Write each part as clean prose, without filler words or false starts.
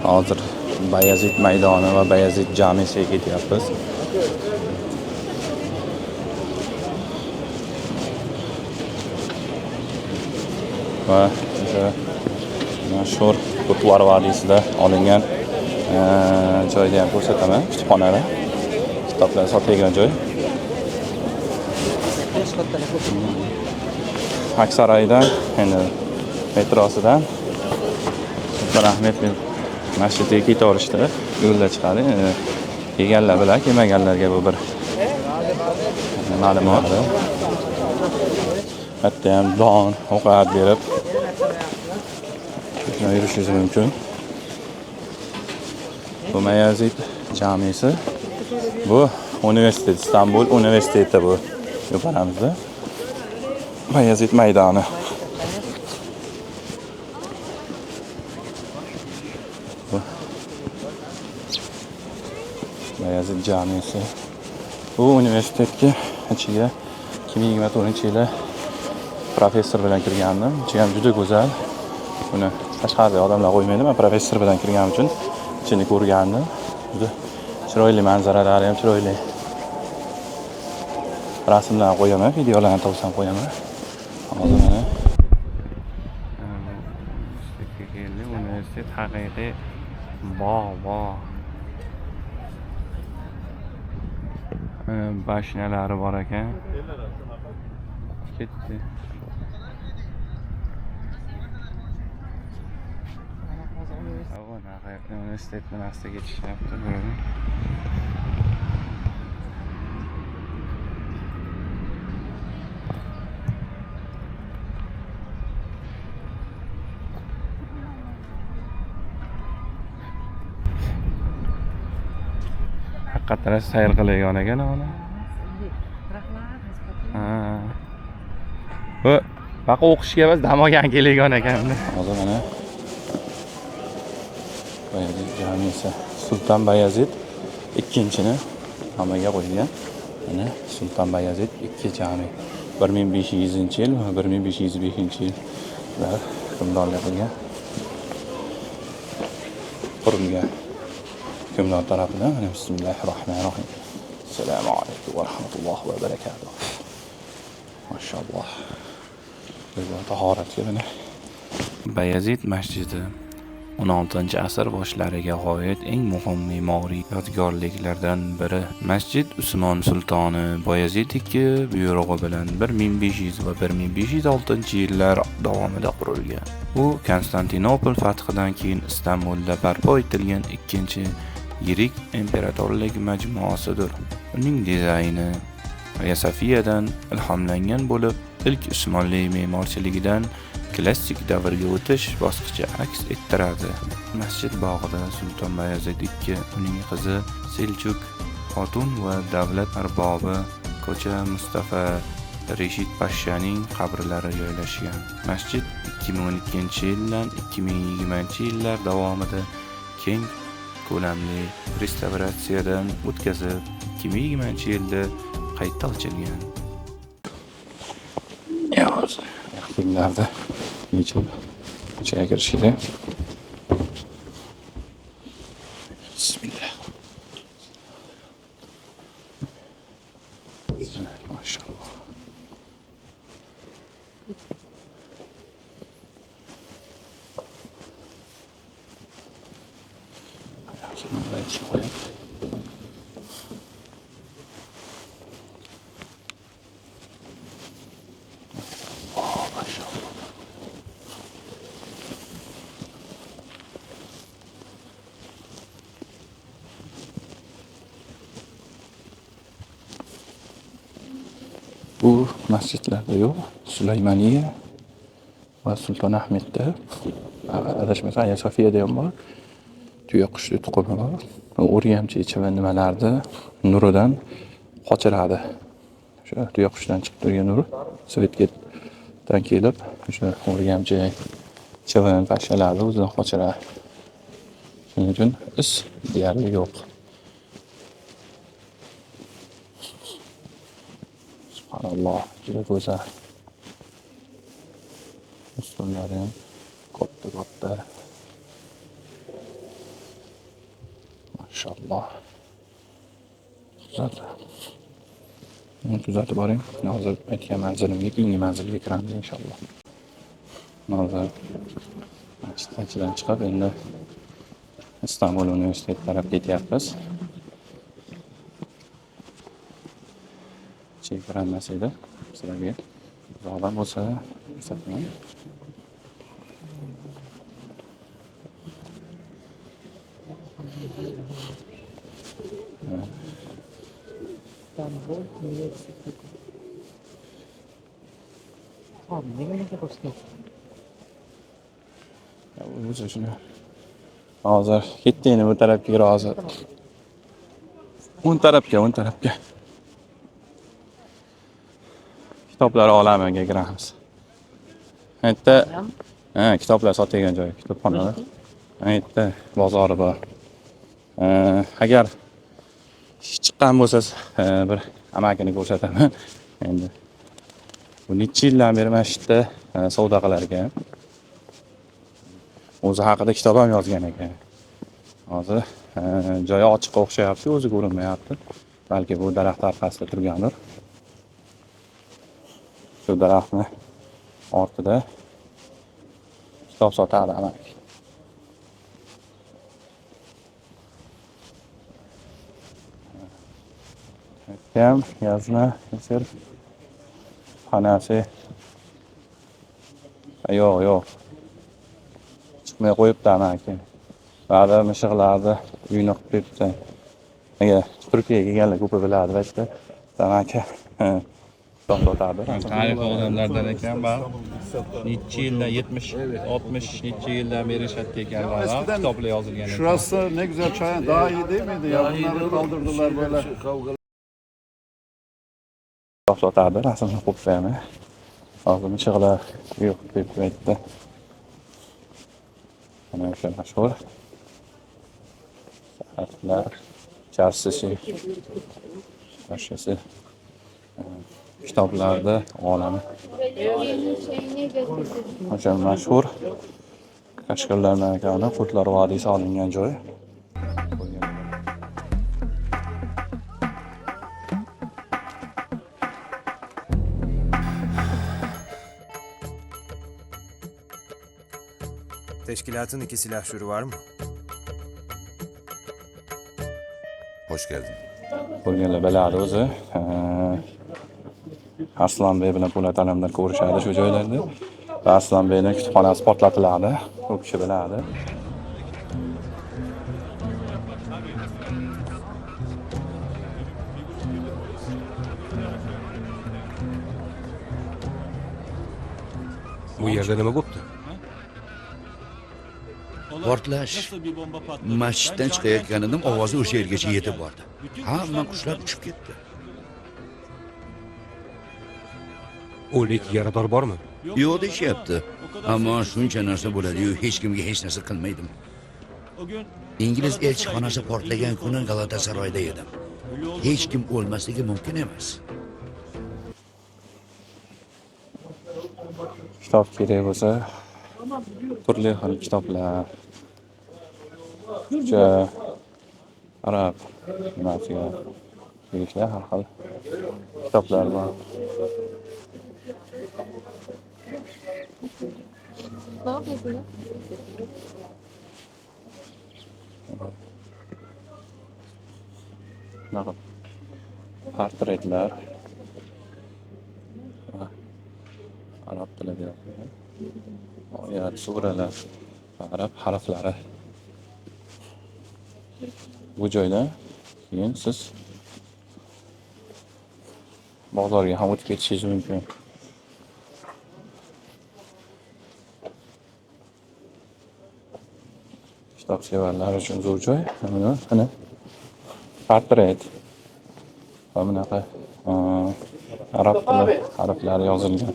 Hozir Bayazid maydoni va Bayazid jamisiga ketyapmiz. Va o'sha mashhur Kutlar vodiysida olingan joyni ham ko'rsataman. Kutubxonada kitoblar sotilgan joy. Aksaroydan, endi metrosidan Sulton masjidiga ketaverishdi. Yo'lda chiqadi. Yeganlar bilan kelmaganlarga bu bir ma'lumot. Hatto ham don ovqat berib yurishingiz mumkin. Bu Bayazid jamisi. Bu universitet, Istanbul universiteti bu. Yo'qamizda. Bayazid maydoni. Bayazid jamisi. Bu universitetga ichiga 2024-yili professor bilan kirgandim. Ichiga ham juda go'zal. Buni tashqarida odamlar qo'ymaydi. Men professor bilan kirganim uchun ichini ko'rgandim. Juda chiroyli manzaralari ham chiroyli. Rasmlarni qo'yaman, videolarni topsam qo'yaman. Hozir mana universitet haqiqiy bog'. Bashnalari bor ekan. Ketdi. Universitetni mastaga ketishyapti. Haqiqatan sayr qilayotgan ekan ona. Bu baqa o'qishga emas, dam olgan kelgan ekan. Hozir mana Bayazid jamisi. Sulton Bayazid 2-chini namaga qo'ygan. Mana Sulton Bayazid 2 jami. 1500-yil va 1505-yillar hukmdorlik qilgan. Qurilgan hukmdor tarafidan. Bismillahirrohmanirrohim. Assalomu alaykum va rahmatullohi va barakatuh. Mashalloh. Tahorat yana. Bayazid masjidi 16-asr boshlariga oid eng muhim me'moriy yodgorliklardan biri. Masjid Usmon sultoni Bayazid II buyrug'i bilan 1500 va 1506-yillar davomida qurilgan. U Konstantinopol fathidan keyin Istanbulda barpo etilgan ikkinchi yirik imperatorlik majmuasidir. Uning dizayni Hagia Sofiyadan ilhomlangan bo'lib, ilk Usmonli me'morchiligidan klassik davrga o'tish bosqichi aks ettiradi. Masjid bog'ida Sulton Bayazid II, uning qizi Seljuk xotun va davlat arbobi ko'cha Mustafa Reshid Pashshaning qabrlari joylashgan. Masjid 2012-yildan 2020-yillar davomida keng ko'lamli restavratsiyadan o'tkazib, 2020-yilda qayta ochilgan. Hozir yaqinlarda ichiga kirishdi. Bismillah. Maşallah. Bu masjidlarda yo'q. Sulaymaniya va Sulton Ahmedda, adashmasam Hagia Sofiyada ham bor. Tuyaqushli tuxumi bor. O'rgamchi ichi va nimalarda nuridan qochiradi. O'sha tuyaqushdan chiqib turgan nur Sovetdan kelib, o'sha o'rgamchi chivin pashshalarni o'zidan qochiradi. Shuning uchun is deyarli yo'q. Subhanalloh, juda go'zal. Usullari ham katta. Inshaalloh. Kuzatib. Kuzatib boring. Hozir aytgan manzilimga, keyingi manzilga kiramiz inshaalloh. Hozir masjiddan ichidan chiqib, endi Istanbul universiteti taraf ketyapmiz. Chegaramas edi sizlarga. Uzoqdan bo'lsa, ko'rsataman. İstanbul Üniversitesi. Abi ne kadar koştu? Ya o'zi shuni. Hozir ketdi endi bu tarafga yura hozir. O'ng tarafga. Kitoblar olamiga kiramiz. Bu yerda kitoblar sotadigan joy, kitobxonalar. Bu yerda bozori bor. Agar chiqqan bo'lsangiz, bir amakini ko'rsataman. Endi bu necha yildan beri mana shu yerda savdo qilar ekan. O'zi haqida kitob ham yozgan ekan. Hozir joyi ochiqqa o'xshayapti, o'zi ko'rinmayapti. Balki bu daraxt orqasida turgandir. Shu daraxtni ortida kitob sotardi amak. Ham yozma, misr xonasi. Yo'q. Chiqmay qo'yibdi amaki. Ba'zi mishiqlarni uyini qilib ketdi. Agar Turkiyaga kelganlar ko'p biladi, aytdi. Amaki kitob sotardi. Tarixiy odamlardan ekan, ba'zi necha yildan 70, 60 necha yildan beri ishlatib kelganlar, kitoblar yozilgan ekan. Şurası ne güzel çay, daha iyi değil miydi ya? Bunları kaldırdılar böyle. Kitob sotardi, rasmini qo'yibdi. Hozir mishiqlar yo'q deb aytdi. Mana o'sha mashhur harflar, charchisi, kitoblarda olami. O'sha mashhur Qashqarlar makoni Qurtlar vodiysi olingan joy. Teşkilatın 2 silahşörü var mı? Hoş geldin. Bo'lganlar biladi o'zi. Arslonbek bilan Po'lat alamlar ko'rishadi shu joylarda. Va Arslonbekning kutubxonasi portlatiladi. U kishi biladi. Bu yerda nima bo'pti? Portlash masjiddan chiqayotganidan ovozi o'sha yergacha yetib bordi. Hamma qushlar uchib ketdi. O'lik yarador bormi? Yo'q deyishyapti. Ammo shuncha narsa bo'ladi-yu, hech kimga hech narsa qilmaydim. Ingliz elchixonasi portlagan kuni Galatasaroyda edim. Hech kim o'lmasligi mumkin emas. Kitob kerak bo'lsa, turli xil kitoblar, turkcha, arab nimasiga tegishli har xil kitoblar bor. Ne yapıyorsun ya? Bunaqa portretlar, arab tilida yozilgan oyat, suralar, arab harflari. Bu joyda keyin siz bozorga ham o'tib ketishingiz mumkin. Kitob sevarlar uchun zo'r joy. Mana portret. Va bunaqa arab tili harflari yozilgan.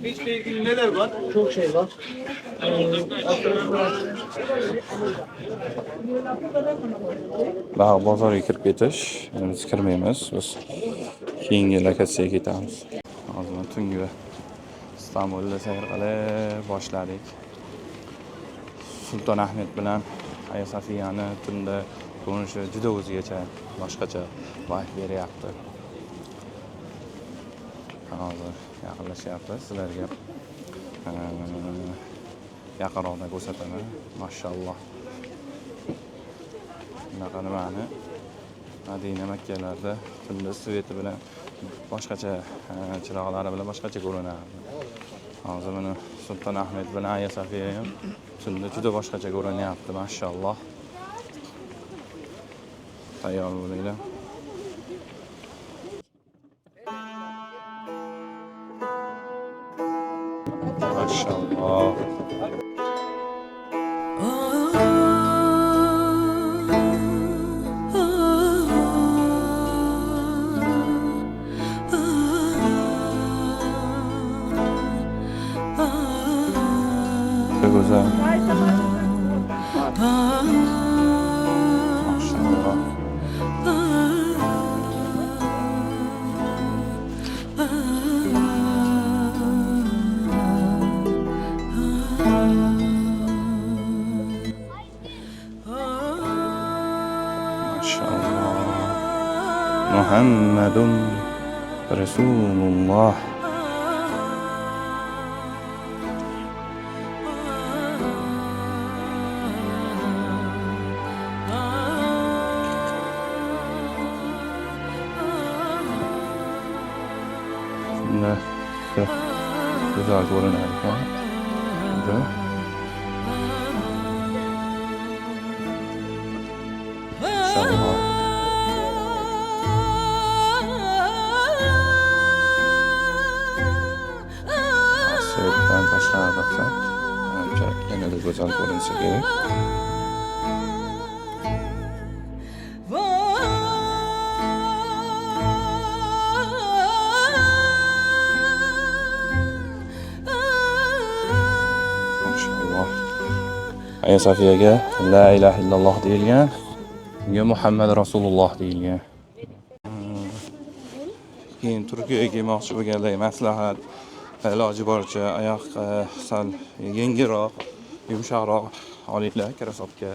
Hiçle ilgili neler var? Çok şey var. Bozorga kirib ketish, biz kirmaymiz. Biz keyingi lokatsiyaga ketamiz. Hozir tungi Istanbulda sayr qilib boshladik. Sulton Ahmed bilan Hagia Sofiyani tunda ko'rinishi juda o'zgacha, boshqacha vibe beryapti. Hozir yaqinlashyapti sizlarga. Yaqinroqdan ko'rsataman. Mashalloh. Bunaqa nimani Madina Makkalarda tunda sveti bilan boshqacha chiroqlari bilan boshqacha ko'rinardi. Hozir mana Sulton Ahmed bilan Hagia Sofiya ham tunda juda boshqacha ko'rinyapti, mashalloh. Tayyor bo'linglar. Mashalloh. Güzel. Maşallah. Maşallah. Muhammedun Resulullah. Şimdi güzel görünüyor. Şimdi inşallah sevgiden taşlara baksak önce yine de güzel görünse gerek. Hagia Sofiyaga la ilaha illalloh deyilgan, unga Muhammad Rasululloh deyilgan. Keyin Turkiyaga kelmoqchi bo'lganlarga maslahat, iloji boricha oyoqqa sal yengilroq, yumshoqroq olinglar, krossovka,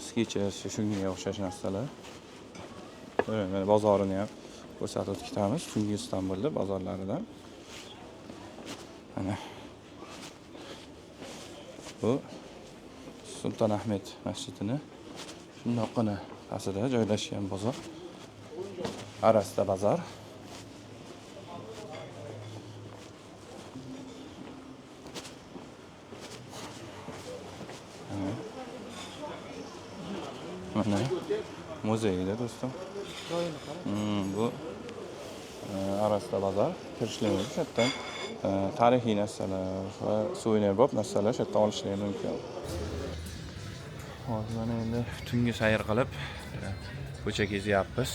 skechers, shunga o'xshash narsalar. Mana bozorini ham ko'rsatib ketamiz, tungi Istanbulda bozorlaridan. Mana bu Sulton Ahmed masjidini shundoqqina pastida joylashgan bozor. Arasida bozor. Mana muzeyda do'stim. Bu Arasida bozor. Kirishlar shu yerdan tarixiy narsalar va suvenirbob narsalar shu yerdan olishingiz mumkin. Hozir mana endi tungi sayr qilib ko'cha kezyapmiz.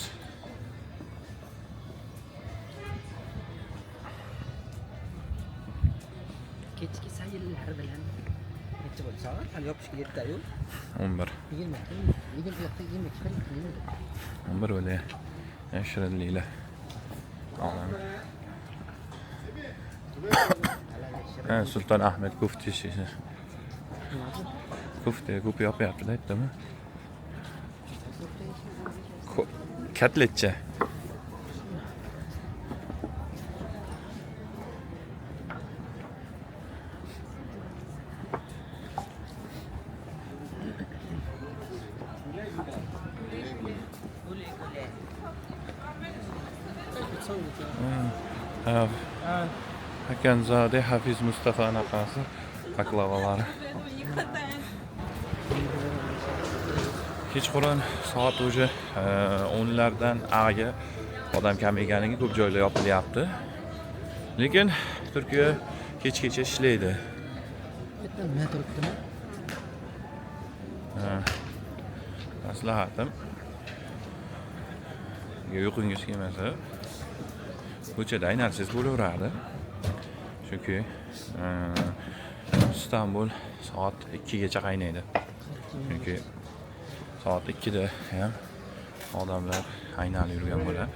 Kechki sayrlar bilan necha bo'ldi soat? Hali yopishga yetdi-yu. 11. 11 o'li. Yashirinliklar. Sulton Ahmed Guftisi. Gufte, gupi yapıyaptı da etti mi? Katletçe. Hakanzade Hafiz Mustafa anaqasi baklavaları. Kechqurun soat o'zi 10lardan A'ga odam kam ekanligi ko'p joylar yopilyapti. Lekin Turkiya kechgacha ishlaydi. Nima turibdimi? Maslahatim uyqungiz kelmasa ko'chada aynarsiz bo'laveradi. Chunki Istanbul soat 2gacha qaynaydi. Chunki soat 2da ham odamlar aynalib yurgan bo'ladi.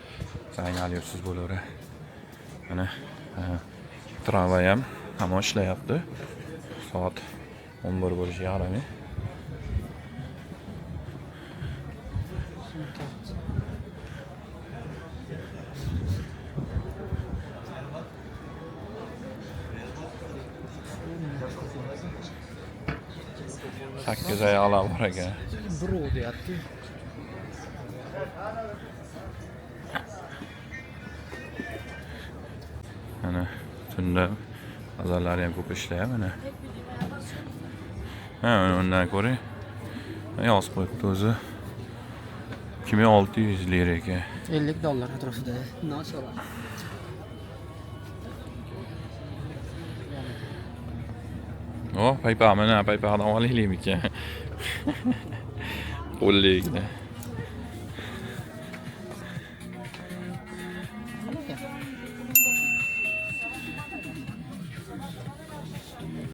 Zaynalıyorsiz bo'ladi. Mana tramvay ham hamon ishlayapti. Soat 11 bo'lishi yarami. Sakkiz oyoqlar bor ekan. Birov deyapti. Mana tunda bozorlari ham ko'p ishlayapti mana. Ha, undan ko'ring. Yozib qo'yibdi o'zi. 2600 lira ekan. $50 atrofida. Nasholar. O, paypa mana paypadan olaylikmikan. Qo'llikni.